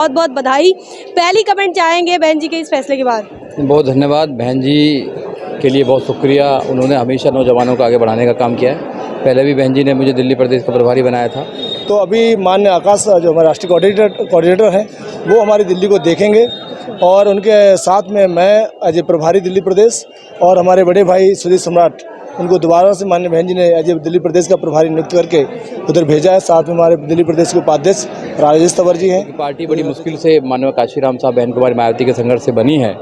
बहुत बहुत बधाई। पहली कमेंट चाहेंगे बहन जी के इस फैसले के बाद। बहुत धन्यवाद बहन जी के लिए, बहुत शुक्रिया। उन्होंने हमेशा नौजवानों को आगे बढ़ाने का काम किया है। पहले भी बहन जी ने मुझे दिल्ली प्रदेश का प्रभारी बनाया था। तो अभी माननीय आकाश जो हमारे राष्ट्रीय कोऑर्डिनेटर हैं वो हमारी दिल्ली को देखेंगे और उनके साथ में मैं एज ए प्रभारी दिल्ली प्रदेश और हमारे बड़े भाई सुजीत सम्राट उनको दोबारा से माननीय बहन जी ने एज ए दिल्ली प्रदेश का प्रभारी नियुक्त करके उधर भेजा है। साथ में हमारे दिल्ली प्रदेश के उपाध्यक्ष राजेश तंवर जी हैं। पार्टी बड़ी मुश्किल से माननीय काशीराम साहब बहन कुमारी मायावती के संघर्ष से बनी है,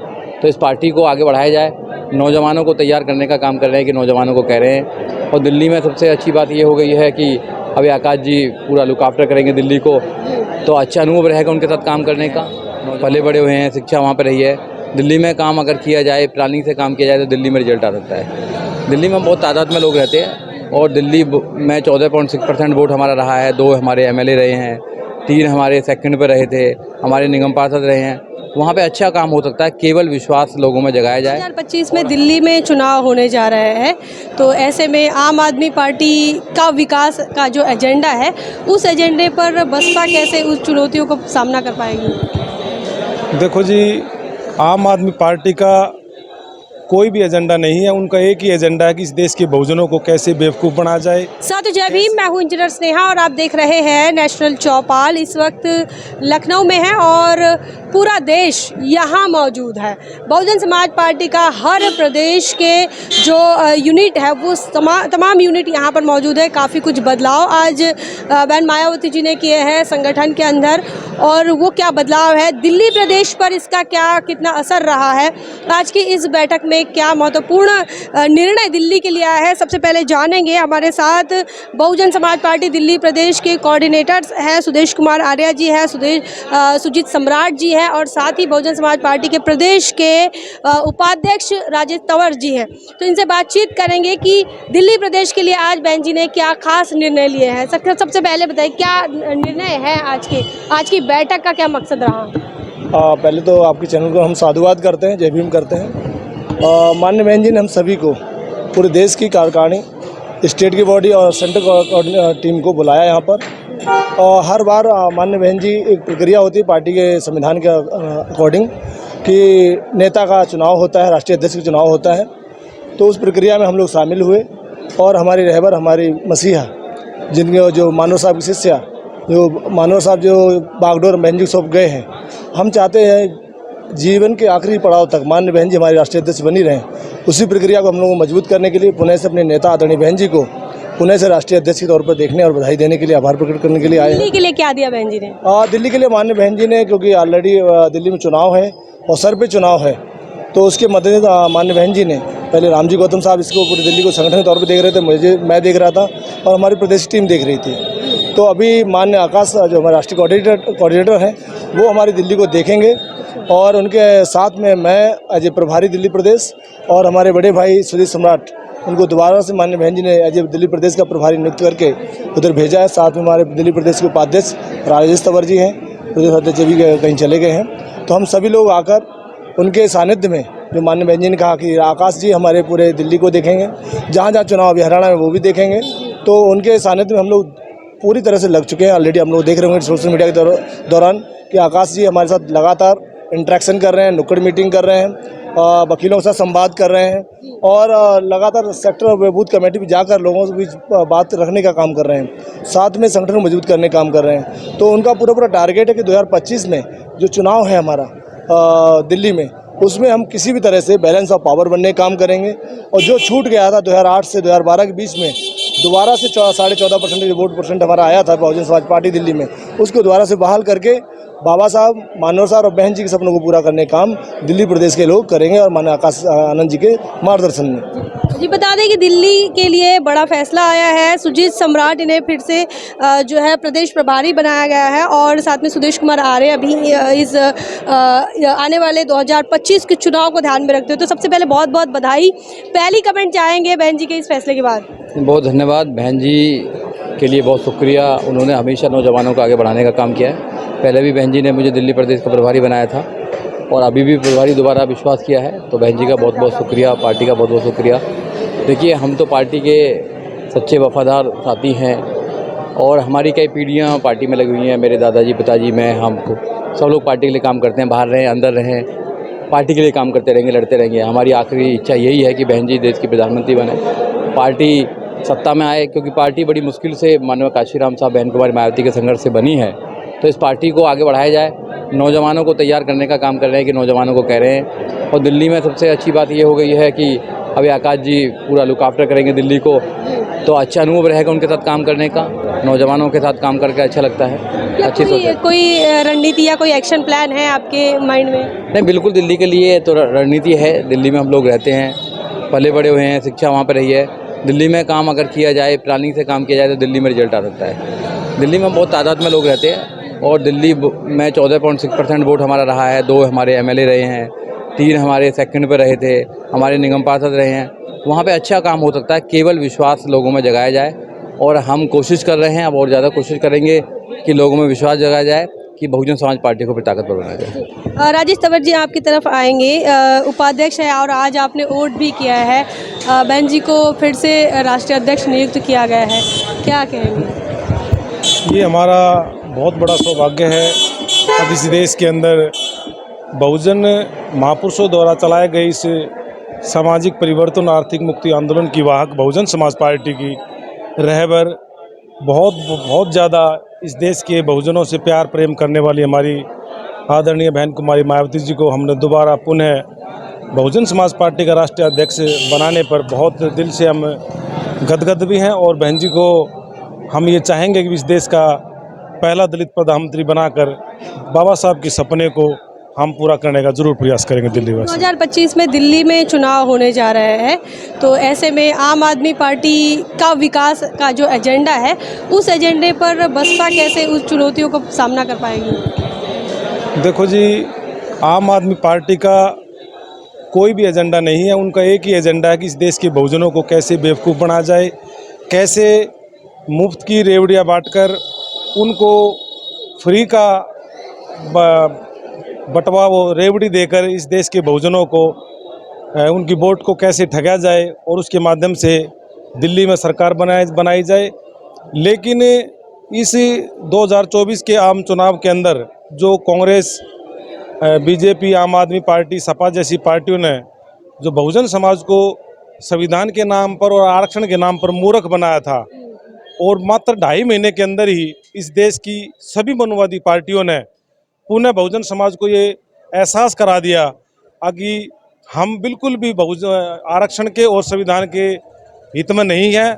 तो इस पार्टी को आगे बढ़ाया जाए। नौजवानों को तैयार करने का काम कर रहे हैं कि नौजवानों को कह रहे हैं। और दिल्ली में सबसे अच्छी बात ये हो गई है कि अभी आकाश जी पूरा लुक आफ्टर करेंगे दिल्ली को, तो अच्छा अनुभव रहेगा उनके साथ काम करने का। पले बड़े हुए हैं, शिक्षा वहाँ पर रही है। दिल्ली में काम अगर किया जाए, प्लानिंग से काम किया जाए, तो दिल्ली में रिजल्ट आ सकता है। दिल्ली में बहुत तादाद में लोग रहते हैं और दिल्ली में 14.6% वोट हमारा रहा है। 2 हमारे MLA रहे हैं, 3 हमारे सेकंड पर रहे थे, हमारे निगम पार्षद रहे हैं। वहाँ पे अच्छा काम हो सकता है, केवल विश्वास लोगों में जगाया जाए। 2025 में दिल्ली में चुनाव होने जा रहे हैं, तो ऐसे में आम आदमी पार्टी का विकास का जो एजेंडा है, उस एजेंडे पर बसपा कैसे उस चुनौतियों को सामना कर पाएगी? देखो जी, आम आदमी पार्टी का कोई भी एजेंडा नहीं है। उनका एक ही एजेंडा है कि इस देश के बहुजनों को कैसे बेवकूफ़ बनाया जाए। साथियों जय भीम, मैं हूं इंजीनियर स्नेहा और आप देख रहे हैं नेशनल चौपाल। इस वक्त लखनऊ में है और पूरा देश यहां मौजूद है। बहुजन समाज पार्टी का हर प्रदेश के जो यूनिट है वो तमाम यूनिट यहां पर मौजूद है। काफ़ी कुछ बदलाव आज बहन मायावती जी ने किए हैं संगठन के अंदर, और वो क्या बदलाव है, दिल्ली प्रदेश पर इसका कितना असर रहा है, आज की इस बैठक में क्या महत्वपूर्ण निर्णय दिल्ली के लिए आया है, सबसे पहले जानेंगे। हमारे साथ बहुजन समाज पार्टी दिल्ली प्रदेश के कोऑर्डिनेटर्स हैं, सुदेश कुमार आर्या जी हैं, सुजीत सम्राट जी हैं, और साथ ही बहुजन समाज पार्टी के प्रदेश के उपाध्यक्ष राजेश तंवर जी हैं। तो इनसे बातचीत करेंगे कि दिल्ली प्रदेश के लिए आज बहन जी ने क्या खास निर्णय लिए हैं। सबसे पहले बताइए क्या निर्णय है आज की बैठक का, क्या मकसद रहा? पहले तो आपके चैनल को हम साधुवाद करते हैं, जय भीम करते हैं। माननीय बहन जी ने हम सभी को, पूरे देश की कार्यकारिणी, स्टेट की बॉडी और सेंट्रल टीम को बुलाया यहाँ पर। और हर बार माननीय बहन जी, एक प्रक्रिया होती है पार्टी के संविधान के अकॉर्डिंग कि नेता का चुनाव होता है, राष्ट्रीय अध्यक्ष का चुनाव होता है। तो उस प्रक्रिया में हम लोग शामिल हुए और हमारी रहबर, हमारी मसीहा, जिनके जो मानव साहब की शिष्या, जो मानव साहब जो बागडोर बहन जी सौंप गए हैं, हम चाहते हैं जीवन के आखिरी पड़ाव तक माननीय बहन जी हमारी राष्ट्रीय अध्यक्ष बनी रहें। उसी प्रक्रिया को हम लोगों को मजबूत करने के लिए पुणे से अपने नेता आदरणीय बहन जी को पुणे से राष्ट्रीय अध्यक्ष के तौर पर देखने और बधाई देने के लिए, आभार प्रकट करने के लिए आए हैं। दिल्ली के लिए क्या दिया बहन जी ने? दिल्ली के लिए माननीय बहन जी ने, क्योंकि ऑलरेडी दिल्ली में चुनाव है और सर पे चुनाव है, तो उसके मद्देनजर माननीय बहन जी ने पहले रामजी गौतम साहब इसको पूरी दिल्ली को संगठन के तौर पर देख रहे थे, मैं देख रहा था और हमारी प्रदेश टीम देख रही थी। तो अभी माननीय आकाश जो हमारे राष्ट्रीय कोऑर्डिनेटर हैं वो हमारी दिल्ली को देखेंगे और उनके साथ में मैं एज ए प्रभारी दिल्ली प्रदेश और हमारे बड़े भाई सुजीत सम्राट उनको दोबारा से माननीय बहन जी ने एज ए दिल्ली प्रदेश का प्रभारी नियुक्त करके उधर भेजा है। साथ में हमारे दिल्ली प्रदेश के उपाध्यक्ष राजेश तंवर जी हैं, प्रदेश अध्यक्ष भी कहीं चले गए हैं। तो हम सभी लोग आकर उनके सानिध्य में, जो माननीय बहन जी ने कहा कि आकाश जी हमारे पूरे दिल्ली को देखेंगे, जहाँ जहाँ चुनाव अभी हरियाणा में वो भी देखेंगे, तो उनके सानिध्य में हम लोग पूरी तरह से लग चुके हैं। ऑलरेडी हम लोग देख रहे होंगे सोशल मीडिया के दौरान कि आकाश जी हमारे साथ लगातार इंटरेक्शन कर रहे हैं, नुक्कड़ मीटिंग कर रहे हैं, वकीलों के साथ संवाद कर रहे हैं और लगातार सेक्टर और बूथ कमेटी भी जाकर लोगों के बीच बात रखने का काम कर रहे हैं, साथ में संगठन को मजबूत करने का काम कर रहे हैं। तो उनका पूरा टारगेट है कि 2025 में जो चुनाव है हमारा दिल्ली में, उसमें हम किसी भी तरह से बैलेंस ऑफ पावर बनने का काम करेंगे। और जो छूट गया था 2008 से 2012 के बीच में, दोबारा से 14.5% जो वोट परसेंट हमारा आया था बहुजन समाज पार्टी दिल्ली में, उसको दोबारा से बहाल करके बाबा साहब, मानव साहब और बहन जी के सपनों को पूरा करने का काम दिल्ली प्रदेश के लोग करेंगे और माननीय आकाश आनंद जी के मार्गदर्शन में। जी बता दें कि दिल्ली के लिए बड़ा फैसला आया है। सुजीत सम्राट इन्हें फिर से जो है प्रदेश प्रभारी बनाया गया है और साथ में सुदेश कुमार आर्य अभी इस आने वाले 2025 के चुनाव को ध्यान में रखते हुए। तो सबसे पहले बहुत बहुत बधाई। पहली कमेंट चाहेंगे बहन जी के इस फैसले के बाद। बहुत धन्यवाद बहन जी के लिए, बहुत शुक्रिया। उन्होंने हमेशा नौजवानों को आगे बढ़ाने का काम किया है। पहले भी बहन जी ने मुझे दिल्ली प्रदेश का प्रभारी बनाया था और अभी भी प्रभारी दोबारा विश्वास किया है, तो बहन जी का बहुत बहुत शुक्रिया, पार्टी का बहुत बहुत शुक्रिया। देखिए, हम तो पार्टी के सच्चे वफादार साथी हैं और हमारी कई पीढ़ियाँ पार्टी में लगी हुई हैं। मेरे दादाजी, पिताजी, मैं, हम सब लोग पार्टी के लिए काम करते हैं, बाहर रहें अंदर रहें, पार्टी के लिए काम करते रहेंगे, लड़ते रहेंगे। हमारी आखिरी इच्छा यही है कि बहन जी देश की प्रधानमंत्री बने, पार्टी सत्ता में आए, क्योंकि पार्टी बड़ी मुश्किल से माननीय काशीराम साहब बहन कुमारी मायावती के संघर्ष से बनी है। तो इस पार्टी को आगे बढ़ाया जाए, नौजवानों को तैयार करने का काम कर रहे हैं कि नौजवानों को कह रहे हैं। और दिल्ली में सबसे अच्छी बात ये हो गई है कि अभी आकाश जी पूरा लुक आफ्टर करेंगे दिल्ली को, तो अच्छा अनुभव रहेगा उनके साथ काम करने का। नौजवानों के साथ काम करके अच्छा लगता है, अच्छी सोच है। कोई रणनीति या कोई एक्शन प्लान है आपके माइंड में? नहीं, बिल्कुल दिल्ली के लिए तो रणनीति है। दिल्ली में हम लोग रहते हैं, पले बड़े हुए हैं, शिक्षा वहाँ पर रही है। दिल्ली में काम अगर किया जाए, प्लानिंग से काम किया जाए, तो दिल्ली में रिजल्ट आ सकता है। दिल्ली में बहुत तादाद में लोग रहते हैं और दिल्ली में 14.6% वोट हमारा रहा है। 2 हमारे एमएलए रहे हैं, 3 हमारे सेकंड पे रहे थे, हमारे निगम पार्षद रहे हैं। वहाँ पे अच्छा काम हो सकता है, केवल विश्वास लोगों में जगाया जाए। और हम कोशिश कर रहे हैं, अब और ज़्यादा कोशिश करेंगे कि लोगों में विश्वास जगाया जाए कि बहुजन समाज पार्टी को फिर ताकतवर बनाया जाए। राजेश तंवर जी आपकी तरफ आएंगे। उपाध्यक्ष है और आज आपने वोट भी किया है, बहन जी को फिर से राष्ट्रीय अध्यक्ष नियुक्त किया गया है, क्या कहेंगे? ये हमारा बहुत बड़ा सौभाग्य है। अब इस देश के अंदर बहुजन महापुरुषों द्वारा चलाए गए इस सामाजिक परिवर्तन आर्थिक मुक्ति आंदोलन की वाहक बहुजन समाज पार्टी की रहबर बहुत ज़्यादा इस देश के बहुजनों से प्यार प्रेम करने वाली हमारी आदरणीय बहन कुमारी मायावती जी को हमने दोबारा पुनः बहुजन समाज पार्टी का राष्ट्रीय अध्यक्ष बनाने पर बहुत दिल से हम गदगद भी हैं। और बहन जी को हम ये चाहेंगे कि इस देश का पहला दलित प्रधानमंत्री बनाकर बाबा साहब के सपने को हम पूरा करने का जरूर प्रयास करेंगे। दिल्ली वासी 2025 में दिल्ली में चुनाव होने जा रहे हैं, तो ऐसे में आम आदमी पार्टी का विकास का जो एजेंडा है, उस एजेंडे पर बसपा कैसे उस चुनौतियों को सामना कर पाएगी? देखो जी, आम आदमी पार्टी का कोई भी एजेंडा नहीं है। उनका एक ही एजेंडा है कि इस देश के बहुजनों को कैसे बेवकूफ़ बना जाए, कैसे मुफ्त की रेवड़ियाँ बांटकर उनको फ्री का बंटवा वो रेवड़ी देकर इस देश के बहुजनों को उनकी वोट को कैसे ठगा जाए और उसके माध्यम से दिल्ली में सरकार बनाई जाए। लेकिन इस 2024 के आम चुनाव के अंदर जो कांग्रेस, बीजेपी, आम आदमी पार्टी, सपा जैसी पार्टियों ने जो बहुजन समाज को संविधान के नाम पर और आरक्षण के नाम पर मूर्ख बनाया था, और मात्र 2.5 महीने के अंदर ही इस देश की सभी मनुवादी पार्टियों ने पुनः बहुजन समाज को ये एहसास करा दिया कि हम बिल्कुल भी बहुजन आरक्षण के और संविधान के हित में नहीं हैं,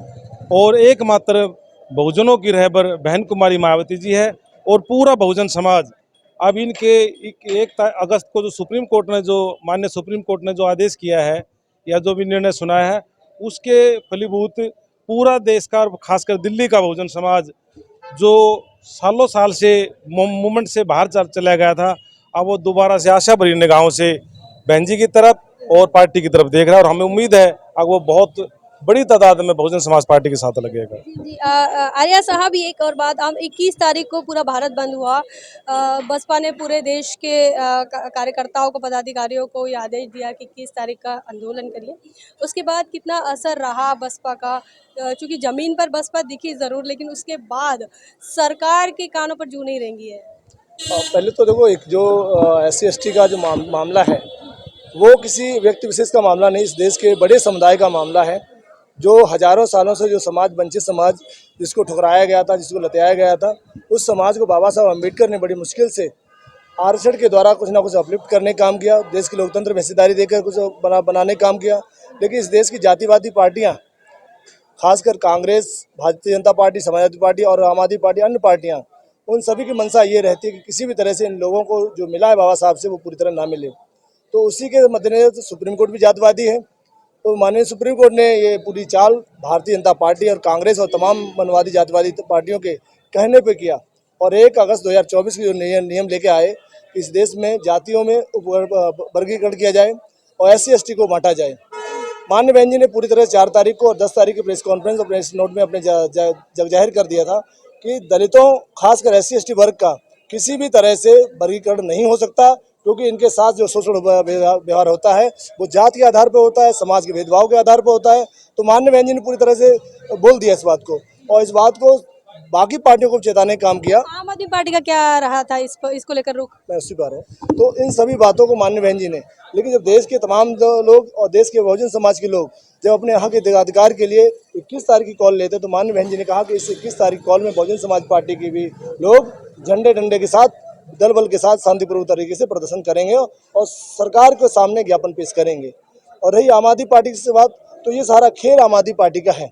और एकमात्र बहुजनों की रहबर बहन कुमारी मायावती जी है। और पूरा बहुजन समाज अब इनके 1 अगस्त को जो सुप्रीम कोर्ट ने, जो माननीय सुप्रीम कोर्ट ने जो आदेश किया है या जो भी निर्णय सुनाया है, उसके फलीभूत पूरा देश का और खासकर दिल्ली का बहुजन समाज जो सालों साल से मूवमेंट से बाहर चला गया था, अब वो दोबारा से आशा भरी निगाहों से बहन जी की तरफ और पार्टी की तरफ देख रहा है। और हमें उम्मीद है अब वो बहुत बड़ी तादाद में बहुजन समाज पार्टी के साथ लगेगा। जी, आर्या साहब, एक और बात, हम 21 तारीख को पूरा भारत बंद हुआ, बसपा ने पूरे देश के कार्यकर्ताओं को, पदाधिकारियों को ये आदेश दिया कि 21 तारीख का आंदोलन करिए। उसके बाद कितना असर रहा बसपा का? चूँकि ज़मीन पर बसपा दिखी ज़रूर, लेकिन उसके बाद सरकार के कानों पर जू नहीं रेंगी है। पहले तो देखो, एक जो SC/ST का जो मामला है, वो किसी व्यक्ति विशेष का मामला नहीं, इस देश के बड़े समुदाय का मामला है। जो हजारों सालों से जो समाज, वंचित समाज, जिसको ठुकराया गया था, जिसको लताया गया था, उस समाज को बाबा साहब अम्बेडकर ने बड़ी मुश्किल से आरक्षण के द्वारा कुछ ना कुछ अपलिफ्ट करने का काम किया, देश के लोकतंत्र में हिस्सेदारी देकर कुछ बनाने का काम किया। लेकिन इस देश की जातिवादी पार्टियां, खासकर कांग्रेस, भारतीय जनता पार्टी, समाजवादी पार्टी और आम आदमी पार्टी, अन्य पार्टियां, उन सभी की मंशा ये रहती है कि किसी भी तरह से इन लोगों को जो मिला है बाबा साहब से, वो पूरी तरह ना मिले। तो उसी के मद्देनजर सुप्रीम कोर्ट भी जातिवादी है, तो माननीय सुप्रीम कोर्ट ने ये पूरी चाल भारतीय जनता पार्टी और कांग्रेस और तमाम मनवादी जातिवादी पार्टियों के कहने पे किया। और 1 अगस्त 2024 के जो नियम लेके आए, इस देश में जातियों में वर्गीकरण किया जाए और SC/ST को बांटा जाए। माननीय बहन जी ने पूरी तरह 4 तारीख को और 10 तारीख की प्रेस कॉन्फ्रेंस और प्रेस नोट में अपने जग जाहिर कर दिया था कि दलितों, खासकर SC/ST वर्ग का किसी भी तरह से वर्गीकरण नहीं हो सकता, क्योंकि इनके साथ जो शोषण व्यवहार होता है वो जात के आधार पर होता है, समाज के भेदभाव के आधार पर होता है। तो माननीय बहन जी ने पूरी तरह से बोल दिया इस बात को, और इस बात को बाकी पार्टियों को चेताने का काम किया। आम आदमी पार्टी का क्या रहा था इसको लेकर रुख? मैं उसी पर है, तो इन सभी बातों को माननीय बहन जी ने, लेकिन जब देश के तमाम लोग और देश के बहुजन समाज के लोग जब अपने यहाँ के अधिकार के लिए 21 तारीख की कॉल लेते, तो माननीय बहन जी ने कहा कि इस 21 तारीख कॉल में बहुजन समाज पार्टी की भी लोग झंडे डंडे के साथ, दल बल के साथ शांतिपूर्वक तरीके से प्रदर्शन करेंगे और सरकार के सामने ज्ञापन पेश करेंगे। और रही आम आदमी पार्टी की बात, तो ये सारा खेल आम आदमी पार्टी का है।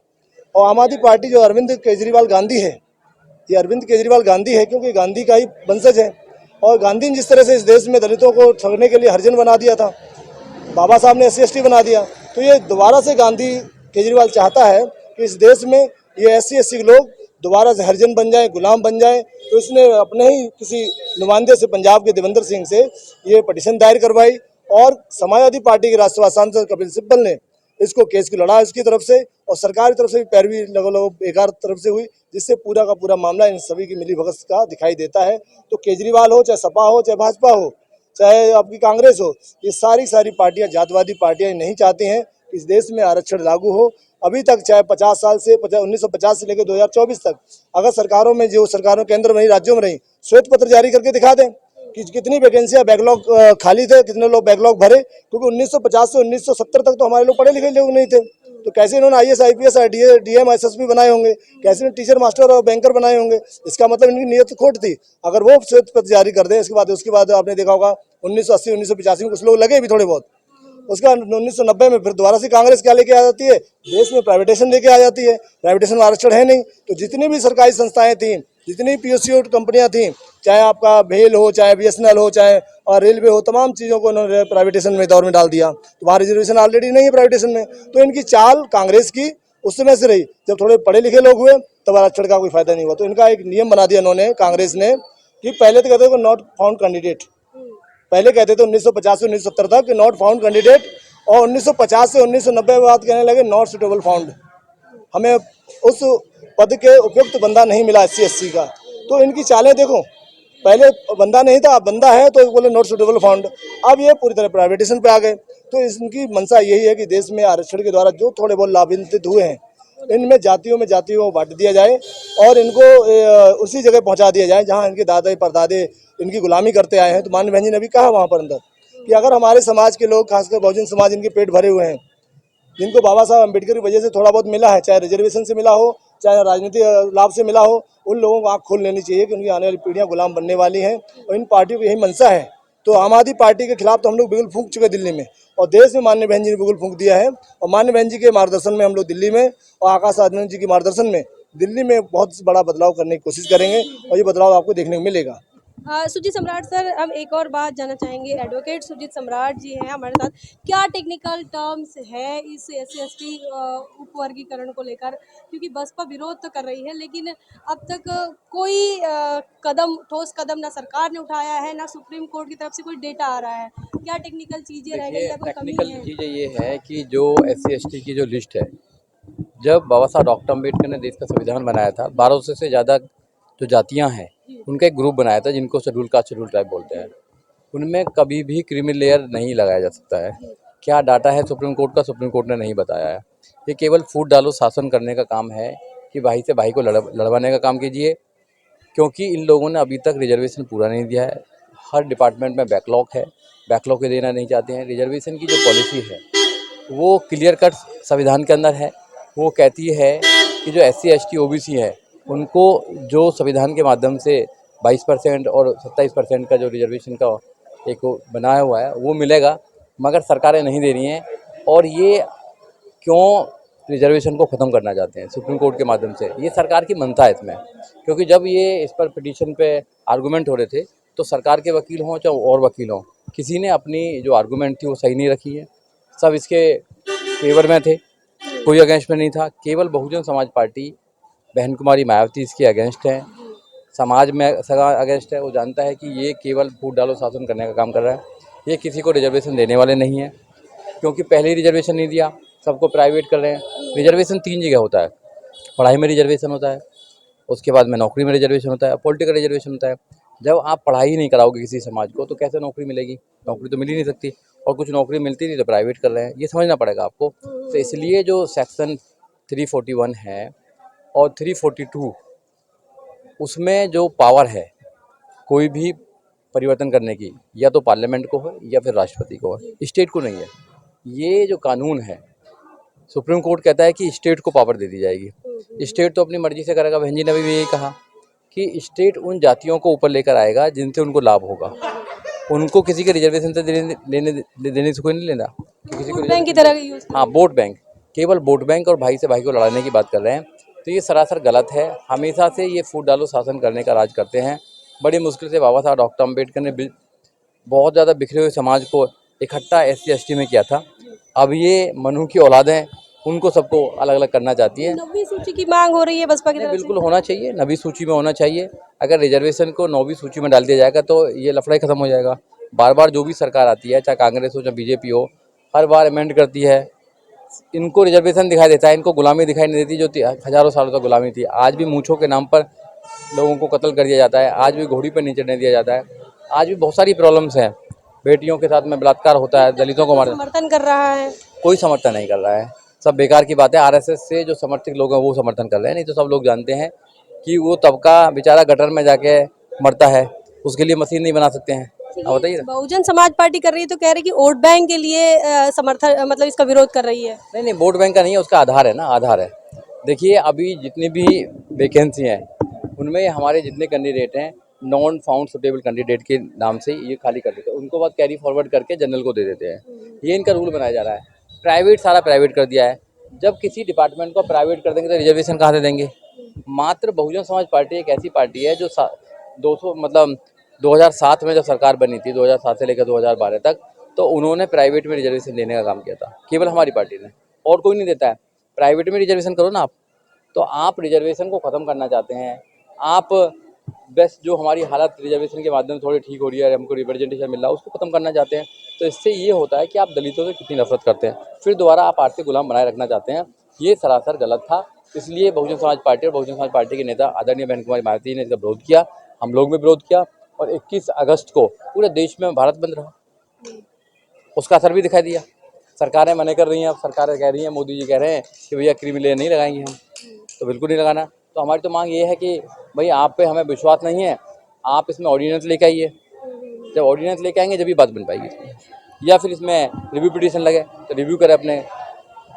और आम आदमी पार्टी जो अरविंद केजरीवाल गांधी है, ये अरविंद केजरीवाल गांधी है क्योंकि गांधी का ही वंशज है। और गांधी ने जिस तरह से इस देश में दलितों को ठगने के लिए हरिजन बना दिया था, बाबा साहब ने SC ST बना दिया, तो ये दोबारा से गांधी केजरीवाल चाहता है कि इस देश में ये SC ST के लोग दोबारा से हरिजन बन जाए, गुलाम बन जाए। तो इसने अपने ही किसी नुमाइंदे से, पंजाब के देवेंद्र सिंह से ये पटिशन दायर करवाई और समाजवादी पार्टी के राष्ट्रवादी सांसद कपिल सिब्बल ने इसको केस की लड़ा इसकी तरफ से, और सरकार की तरफ से भी पैरवी लगभग बेकार तरफ से हुई, जिससे पूरा का पूरा मामला इन सभी की मिलीभगत का दिखाई देता है। तो केजरीवाल हो, चाहे सपा हो, चाहे भाजपा हो, चाहे आपकी कांग्रेस हो, ये सारी पार्टियां, जातवादी पार्टियां नहीं चाहती हैं कि इस देश में आरक्षण लागू हो। अभी तक चाहे 50 साल से 1950 से लेकर 2024 तक अगर सरकारों में, जो सरकारों केंद्र में रही, राज्यों में रही, श्वेत पत्र जारी करके दिखा दें कि कितनी वैकेंसियां बैकलॉग खाली थे, कितने लोग बैकलॉग भरे, क्योंकि 1950 से 1970 तक तो हमारे लोग पढ़े लिखे लोग नहीं थे। तो कैसे इन्होंने IAS IPS DM SSB बनाए होंगे, कैसे इन्होंने टीचर मास्टर और बैंकर बनाए होंगे? इसका मतलब इनकी नीयत खोट थी। अगर वो श्वेत पत्र जारी कर दें, उसके बाद आपने देखा होगा 1980 1985 में कुछ लोग लगे भी थोड़े बहुत, उसका 1990 में फिर दोबारा से कांग्रेस क्या लेके आ जाती है, देश में प्राइवेटेशन लेके आ जाती है। प्राइवेटेशन में आरक्षण है नहीं, तो जितनी भी सरकारी संस्थाएं थी, जितनी PSU कंपनियां थी, चाहे आपका भेल हो, चाहे BSNL हो, चाहे और रेलवे हो, तमाम चीज़ों को उन्होंने प्राइवेटेशन में दौर में डाल दिया। तो वहाँ रिजर्वेशन ऑलरेडी नहीं है प्राइवेटेशन में। तो इनकी चाल कांग्रेस की उस समय से रही, जब थोड़े पढ़े लिखे लोग हुए तब आरक्षण का कोई फायदा नहीं हुआ। तो इनका एक नियम बना दिया इन्होंने, कांग्रेस ने, कि पहले तो कहते थे नॉट फाउंड कैंडिडेट, पहले कहते थे 1950 से 1970 तक नॉट फाउंड कैंडिडेट, और 1950 से 1990 में बात कहने लगे नॉट सुटेबल फाउंड, हमें उस पद के उपयुक्त बंदा नहीं मिला SC SC का। तो इनकी चालें देखो, पहले बंदा नहीं था, अब बंदा है तो बोले नॉट सुटेबल फाउंड। अब ये पूरी तरह प्राइवेटेशन पे आ गए। तो इनकी मंशा यही है कि देश में आरक्षण के द्वारा जो थोड़े बहुत लाभान्वित हुए हैं, इनमें जातियों बांट दिया जाए और इनको उसी जगह पहुंचा दिया जाए जहां इनके दादा परदादे इनकी गुलामी करते आए हैं। तो माननीय बहन जी ने भी कहा वहां पर अंदर कि अगर हमारे समाज के लोग, खासकर बहुजन समाज, इनके पेट भरे हुए हैं, जिनको बाबा साहब अम्बेडकर की वजह से थोड़ा बहुत मिला है, चाहे रिजर्वेशन से मिला हो, चाहे राजनीतिक लाभ से मिला हो, उन लोगों को आँख खोल लेनी चाहिए कि उनकी आने वाली पीढ़ियां गुलाम बनने वाली हैं और इन पार्टियों की यही मंशा है। तो आम आदमी पार्टी के खिलाफ तो हम लोग बिगुल फूंक चुके दिल्ली में, और देश में माननीय बहन जी ने बिगुल फूंक दिया है। और माननीय बहन जी के मार्गदर्शन में हम लोग दिल्ली में, और आकाश आनंद जी के मार्गदर्शन में दिल्ली में बहुत बड़ा बदलाव करने की कोशिश करेंगे, और ये बदलाव आपको देखने को मिलेगा। सुजीत सम्राट सर, हम एक और बात जानना चाहेंगे। एडवोकेट सुजीत सम्राट जी हैं हमारे साथ। क्या टेक्निकल टर्म्स है इस SC ST उपवर्गीकरण को लेकर? क्योंकि बसपा विरोध तो कर रही है, लेकिन अब तक कोई ठोस कदम ना सरकार ने उठाया है, ना सुप्रीम कोर्ट की तरफ से कोई डेटा आ रहा है। क्या टेक्निकल चीज़ें रह गई या कोई कमी है? टेक्निकल चीज़ें ये है कि जो SC ST की जो लिस्ट है, जब बाबा साहब डॉक्टर अम्बेडकर ने देश का संविधान बनाया था, 1200 से ज़्यादा जो जातियां हैं उनका एक ग्रुप बनाया था जिनको शेड्यूल कास्ट शेड्यूल ट्राइब बोलते हैं। उनमें कभी भी क्रीमी लेयर नहीं लगाया जा सकता है। क्या डाटा है सुप्रीम कोर्ट का, सुप्रीम कोर्ट ने नहीं बताया है। ये केवल फूट डालो शासन करने का काम है कि भाई से भाई को लड़वाने का काम कीजिए, क्योंकि इन लोगों ने अभी तक रिजर्वेशन पूरा नहीं दिया है। हर डिपार्टमेंट में बैकलॉग है, बैकलॉग के देना नहीं चाहते हैं। रिजर्वेशन की जो पॉलिसी है वो क्लियर कट संविधान के अंदर है। वो कहती है कि जो SC ST OBC है उनको जो संविधान के माध्यम से 22% और 27% का जो रिजर्वेशन का एक बनाया हुआ है वो मिलेगा, मगर सरकारें नहीं दे रही हैं। और ये क्यों रिजर्वेशन को ख़त्म करना चाहते हैं सुप्रीम कोर्ट के माध्यम से, ये सरकार की मनता है इसमें। क्योंकि जब ये इस पर पिटीशन पे आर्गूमेंट हो रहे थे तो सरकार के वकील हों चाहे और वकील हों, किसी ने अपनी जो आर्गूमेंट थी वो सही नहीं रखी है। सब इसके फेवर में थे, कोई अगेंस्ट में नहीं था। केवल बहुजन समाज पार्टी, बहन कुमारी मायावती इसके अगेंस्ट है, समाज में सगा अगेंस्ट है। वो जानता है कि ये केवल फूट डालो शासन करने का काम कर रहा है। ये किसी को रिजर्वेशन देने वाले नहीं है, क्योंकि पहले ही रिजर्वेशन नहीं दिया, सबको प्राइवेट कर रहे हैं। रिजर्वेशन 3 जगह होता है, पढ़ाई में रिजर्वेशन होता है, उसके बाद में नौकरी में रिजर्वेशन होता है, पॉलिटिकल रिजर्वेशन होता है। जब आप पढ़ाई नहीं कराओगे किसी समाज को तो कैसे नौकरी मिलेगी? नौकरी तो मिल ही नहीं सकती, और कुछ नौकरी मिलती थी तो प्राइवेट कर रहे हैं, ये समझना पड़ेगा आपको। तो इसलिए जो सेक्शन 341 है और 342 उसमें जो पावर है कोई भी परिवर्तन करने की, या तो पार्लियामेंट को है या फिर राष्ट्रपति को है, स्टेट को नहीं है। ये जो कानून है, सुप्रीम कोर्ट कहता है कि स्टेट को पावर दे दी जाएगी। स्टेट तो अपनी मर्जी से करेगा। बहन जी ने भी यही कहा कि स्टेट उन जातियों को ऊपर लेकर आएगा जिनसे उनको लाभ होगा। उनको किसी के रिजर्वेशन से देने से कोई नहीं लेना। किसी को वोट बैंक की तरह यूज। हाँ, वोट बैंक, केवल वोट बैंक और भाई से भाई को लड़ाने की बात कर रहे हैं, तो ये सरासर गलत है। हमेशा से ये फूट डालो शासन करने का राज करते हैं। बड़ी मुश्किल से बाबा साहब डॉक्टर अम्बेडकर ने बहुत ज़्यादा बिखरे हुए समाज को इकट्ठा SC ST में किया था। अब ये मनु की औलादें उनको सबको अलग अलग करना चाहती हैं। 9वीं सूची की मांग हो रही है बसपा की तरफ से। बिल्कुल होना चाहिए, 9वीं सूची में होना चाहिए। अगर रिजर्वेशन को 9वीं सूची में डाल दिया जाएगा तो ये लफड़ा ही खत्म हो जाएगा। बार बार जो भी सरकार आती है, चाहे कांग्रेस हो चाहे BJP हो, हर बार अमेंड करती है। इनको रिजर्वेशन दिखाई देता है, इनको गुलामी दिखाई नहीं देती जो हज़ारों सालों तक गुलामी थी। आज भी मूंछों के नाम पर लोगों को कत्ल कर दिया जाता है, आज भी घोड़ी पर नहीं चढ़ने दिया जाता है, आज भी बहुत सारी प्रॉब्लम्स हैं। बेटियों के साथ में बलात्कार होता है, दलितों को मार, समर्थन कर रहा है। कोई समर्थन नहीं कर रहा है। सब बेकार की बात है। RSS से जो समर्थित लोग हैं वो समर्थन कर रहे हैं, नहीं तो सब लोग जानते हैं कि वो तबका बेचारा गटर में जाके मरता है, उसके लिए मशीन नहीं बना सकते हैं। अब बताइए। बहुजन समाज पार्टी कर रही है तो कह रही है कि वोट बैंक के लिए समर्थन, मतलब इसका विरोध कर रही है। नहीं, वोट बैंक का नहीं है, उसका आधार है ना, आधार है। देखिए, अभी जितनी भी वैकेंसी हैं उनमें हमारे जितने कैंडिडेट हैं, नॉन फाउंड सुटेबल कैंडिडेट के नाम से ये खाली कर देते हैं, उनको बाद कैरी फॉरवर्ड करके जनरल को दे देते हैं। ये इनका रूल बनाया जा रहा है। प्राइवेट सारा प्राइवेट कर दिया है। जब किसी डिपार्टमेंट को प्राइवेट कर देंगे तो रिजर्वेशन कहाँ से देंगे। मात्र बहुजन समाज पार्टी एक ऐसी पार्टी है जो 2007 में जब सरकार बनी थी, 2007 से लेकर 2012 तक, तो उन्होंने प्राइवेट में रिजर्वेशन देने का काम किया था, केवल हमारी पार्टी ने, और कोई नहीं देता है। प्राइवेट में रिजर्वेशन करो ना आप। तो आप रिजर्वेशन को ख़त्म करना चाहते हैं। आप बस जो हमारी हालत रिजर्वेशन के माध्यम से थोड़ी ठीक हो रही है, हमको रिप्रेजेंटेशन मिल रहा है, उसको ख़त्म करना चाहते हैं। तो इससे ये होता है कि आप दलितों से कितनी नफरत करते हैं, फिर दोबारा आप आर्थिक गुलाम बनाए रखना चाहते हैं। ये सरासर गलत था। इसलिए बहुजन समाज पार्टी और बहुजन समाज पार्टी के नेता आदरणीय बहन कुमारी मायावती ने इसका विरोध किया, हम लोग भी विरोध किया, और 21 अगस्त को पूरे देश में भारत बंद रहा। उसका असर भी दिखाई दिया। सरकारें मना कर रही हैं, अब सरकारें कह रही हैं, मोदी जी कह रहे हैं कि भैया क्रीमी नहीं लगाएंगे हम, तो बिल्कुल नहीं लगाना। तो हमारी तो मांग ये है कि भाई आप पे हमें विश्वास नहीं है, आप इसमें ऑर्डिनेंस लेके आइए। जब ऑर्डिनेंस लेके आएंगे जब भी बात बन पाएगी, या फिर इसमें रिव्यू पिटीशन लगे तो रिव्यू करें अपने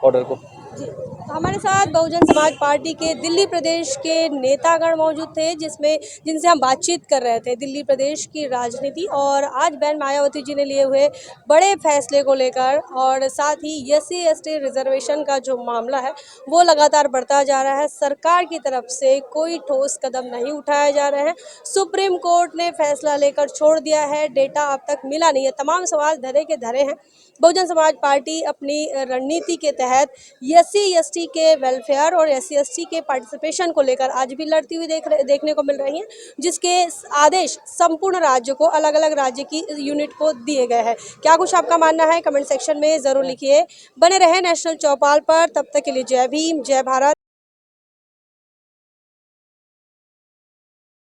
ऑर्डर को। तो हमारे साथ बहुजन समाज पार्टी के दिल्ली प्रदेश के नेतागण मौजूद थे, जिनसे हम बातचीत कर रहे थे दिल्ली प्रदेश की राजनीति और आज बहन मायावती जी ने लिए हुए बड़े फैसले को लेकर, और साथ ही SC ST रिजर्वेशन का जो मामला है वो लगातार बढ़ता जा रहा है। सरकार की तरफ से कोई ठोस कदम नहीं उठाया जा रहा है। सुप्रीम कोर्ट ने फैसला लेकर छोड़ दिया है, डेटा अब तक मिला नहीं है, तमाम सवाल धरे के धरे हैं। बहुजन समाज पार्टी अपनी रणनीति के तहत SC ST के वेलफेयर और SC ST के पार्टिसिपेशन को लेकर आज भी लड़ती हुई देखने को मिल रही हैं, जिसके आदेश संपूर्ण राज्य को, अलग अलग राज्य की यूनिट को दिए गए हैं। क्या कुछ आपका मानना है, कमेंट सेक्शन में ज़रूर लिखिए। बने रहे नेशनल चौपाल पर, तब तक के लिए जय भीम, जय भारत।